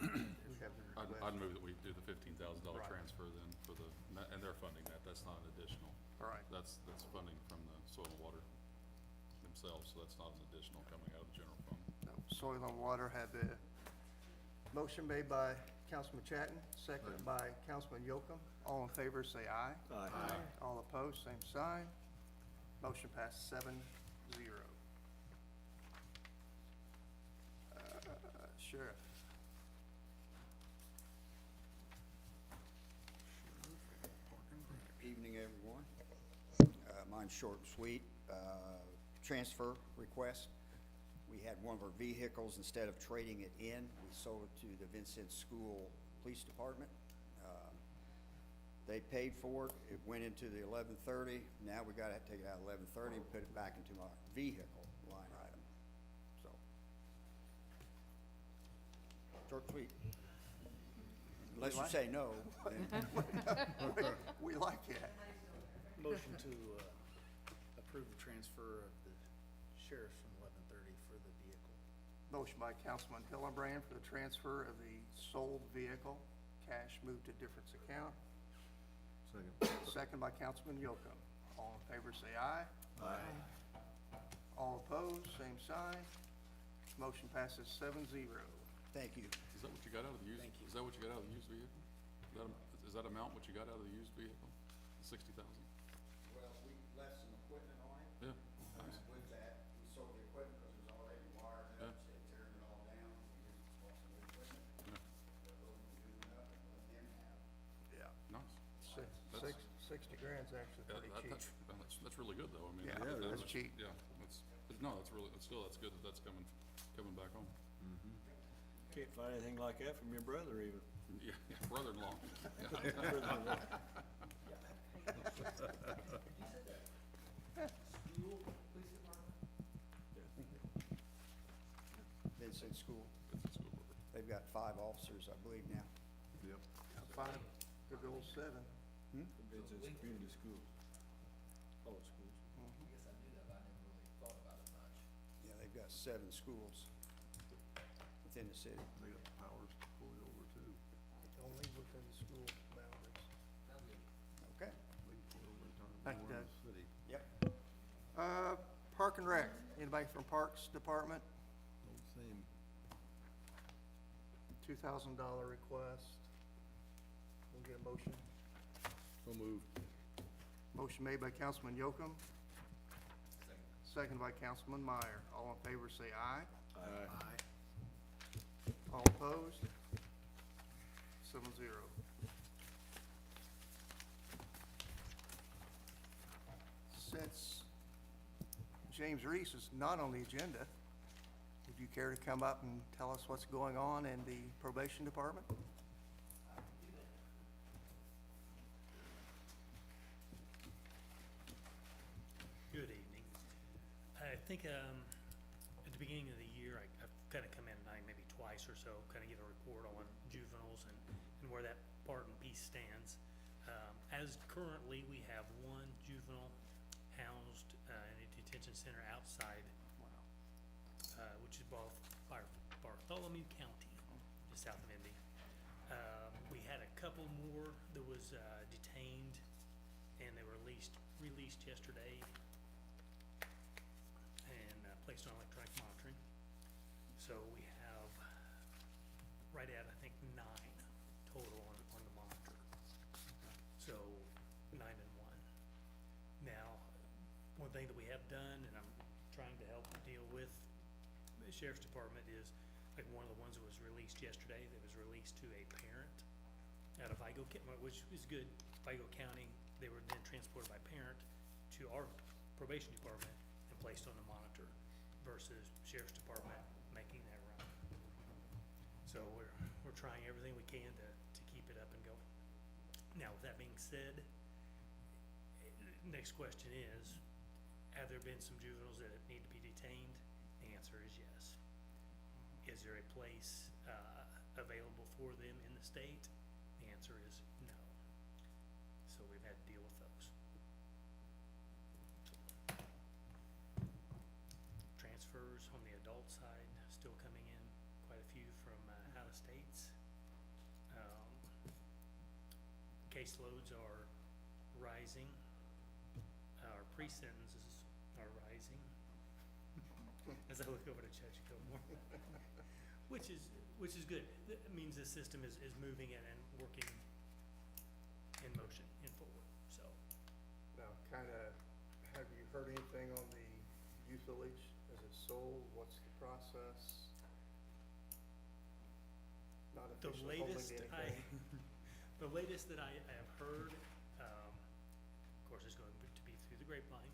We have the request. I'd move that we do the $15,000 Right. transfer then for the, and they're funding that, that's not an additional. All right. That's funding from the soil and water themselves, so that's not an additional coming out of the general fund. No, Soil and Water had the motion made by Councilman Chatton, seconded by Councilman Yocum. All in favor, say aye. Aye. All opposed, same sign. Motion passed 7-0. Sheriff. Evening, everyone. Mine's short and sweet. Transfer request. We had one of our vehicles, instead of trading it in, we sold it to the Vincent School Police Department. They paid for it. It went into the 1130. Now we gotta take it out of 1130 and put it back into my vehicle line item. So, short and sweet. Unless you say no, then We like it. Motion to approve the transfer of the sheriff from 1130 for the vehicle. Motion by Councilman Hillenbrand for the transfer of the sold vehicle. Cash moved to difference account. Second. Second by Councilman Yocum. All in favor, say aye. Aye. All opposed, same sign. Motion passes 7-0. thank you. Is that what you got out of the used, Thank you. is that what you got out of the used vehicle? Is that amount what you got out of the used vehicle? 60,000. Well, we left some equipment on it. Yeah, nice. With that, we sold the equipment because it was already wired Yeah. up, instead of tearing it all down, we just bought some new equipment. Yeah. They're loading and doing up and let them have. Yeah. Nice. Six, 60 grand's actually Yeah, pretty cheap. that's really good though. I mean, Yeah, that's cheap. Yeah, no, that's really, that's good that that's coming back home. Can't find anything like that from your brother even. Yeah, brother-in-law. Vincent School. It's a school board. They've got 5 officers, I believe now. Yep. 5, could go 7. Vincent's community schools. Public schools. Yeah, they've got 7 schools within the city. They got the powers to pull you over too. Only within the school boundaries. Okay. They can pull over anytime they Thank you, want in Doug. the city. Yep. Park and Rec, anybody from Parks Department? Don't seem. $2,000 request. We'll get a motion. So moved. Motion made by Councilman Yocum. Second by Councilman Meyer. All in favor say aye. Aye. All opposed? 7-0. Since James Reese is not on the agenda, would you care to come up and tell us what's going on in the probation department? Good evening. I think at the beginning of the year, I've kind of come in maybe twice or so, kind of give a report on juveniles and where that part and piece stands. As currently, we have 1 juvenile housed in a detention center outside, which is Bartholomew County, just south of Indy. We had a couple more that was detained, and they were released yesterday and placed on electronic monitoring. So we have right at, I think, 9 total on the monitor. So 9 and 1. Now, one thing that we have done, and I'm trying to help deal with the sheriff's department, is like one of the ones that was released yesterday, that was released to a parent out of Vigo, which is good. Vigo County, they were then transported by parent to our probation department and placed on the monitor versus sheriff's department making that run. So we're trying everything we can to keep it up and going. Now, with that being said, next question is, have there been some juveniles that need to be detained? The answer is yes. Is there a place available for them in the state? The answer is no. So we've had to deal with those. Transfers on the adult side still coming in, quite a few from out of states. Caseloads are rising. Our pre-sentences are rising. As I look over to Judge Gilmore, which is good. That means the system is moving and working in motion, in forward, so. Now, have you heard anything on the youth village? Is it sold? What's the process? Not The officially holding latest anything. the latest that I have heard, of course, is going to be through the grapevine.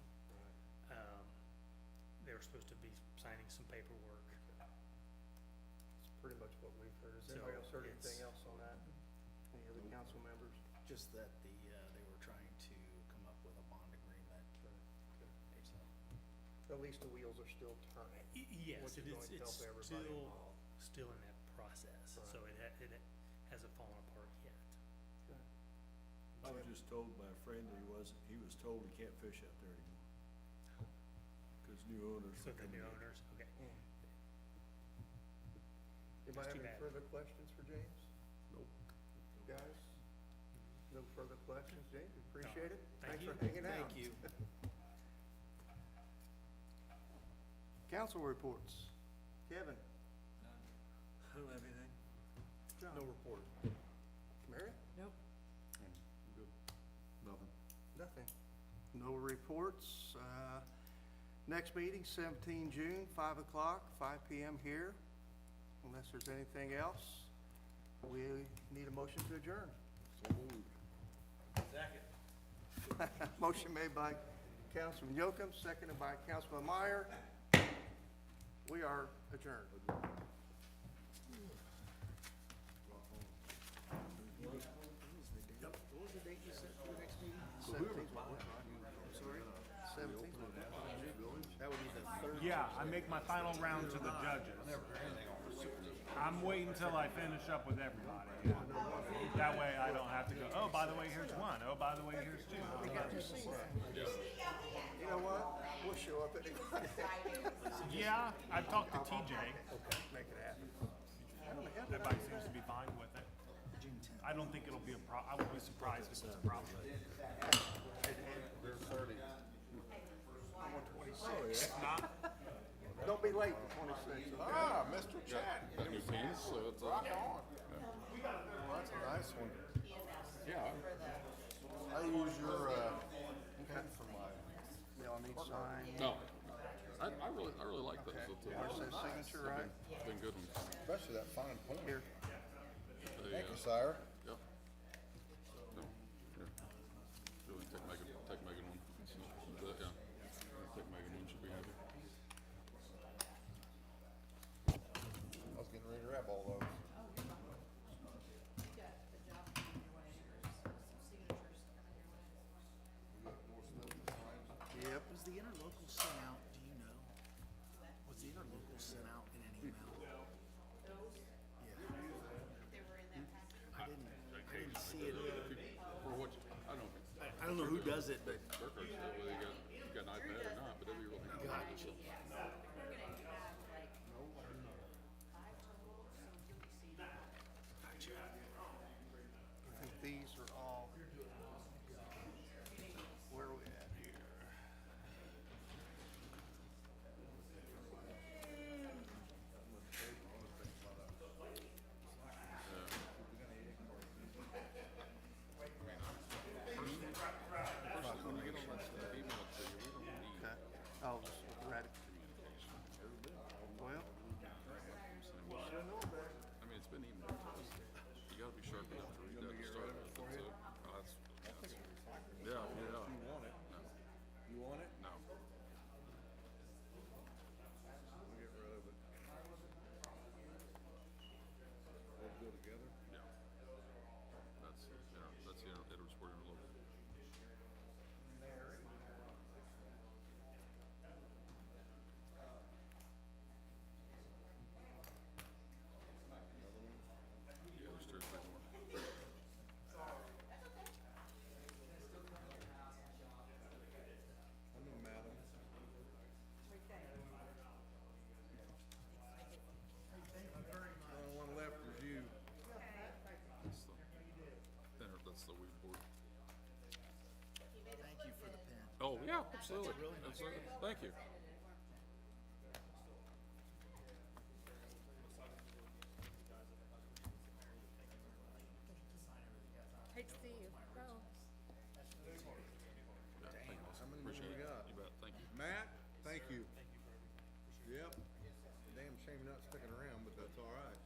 They were supposed to be signing some paperwork. It's pretty much what we've heard. Has So anybody else heard it's- anything else on that? Any other council members? Just that they were trying to come up with a bond agreement. So, At least the wheels are still turning. Yes, Which is going to help everybody involved. still in that process, so it hasn't fallen apart yet. I was just told by a friend that he was told he can't fish out there anymore. Cause new owners So are the coming new in. owners, okay. Anybody have too any bad. further questions for James? Nope. Guys? No further questions, James? We appreciate it. Thank Thanks you. for hanging out. thank you. Council reports. Kevin? I don't have anything. John? No report. Mary? Good. Nothing. Nothing. No reports. Next meeting, 17 June, 5 o'clock, 5 PM here. Unless there's anything else, we need a motion to adjourn. So moved. Motion made by Councilman Yocum, seconded by Councilman Meyer. We are adjourned. What was the date you set for the next meeting? 17th. Sorry? 17th. That would be the third. Yeah, I make my final round to the judges. I'm waiting until I finish up with everybody. Yeah. That way I don't have to go, oh, by the way, here's one. Oh, by the way, here's two. You know what? We'll show up anyway. Yeah, I've talked to TJ. Make it happen. Everybody seems to be fine with it. I don't think it'll be a I would be surprised if it's a problem. If not, Don't be late for 26. Okay? Ah, Mr. Chat. Got new pens, so it's, Rock on. That's a nice one. yeah, I use your, pen for mine. Y'all need sign. no, I really like those. It's a- Where's that signature, right? Been good ones. Especially that fine point. Here. Thank you, sire. Yep. No, here. Really, take Megan one. Yeah. Take Megan one, she'll be happy. I was getting ready to wrap all those. Yep. Was the interlocal sent out, do you know? Was the interlocal sent out in an email? Yeah. I didn't see it. For what, I don't know. I don't know who does it, but Burkhardt's still, whether you got an iPad or not, but that'd be really. gotcha. I think these are all, where are we at here? Personally, when we get all that stuff emailed to you, we don't need. Okay. Oh, ready. Well, I mean, it's been emailed to us. You gotta be sharp enough to read that to start with, so, yeah, yeah. You want it? No, You want it? no. We'll get rid of it. We'll go together. Yeah. That's, Edwards Square local. Yeah, there's two or three more. I know, madam. Only one left is you. That's the weed board. Thank you for the pen. Oh, yeah, absolutely. Absolutely. Thank you. Hate to see you. Go. Yeah, thank you. How many more Appreciate we it. got? You bet. Thank you. Matt, thank you. Yep. Damn shame you're not sticking around, but that's all right.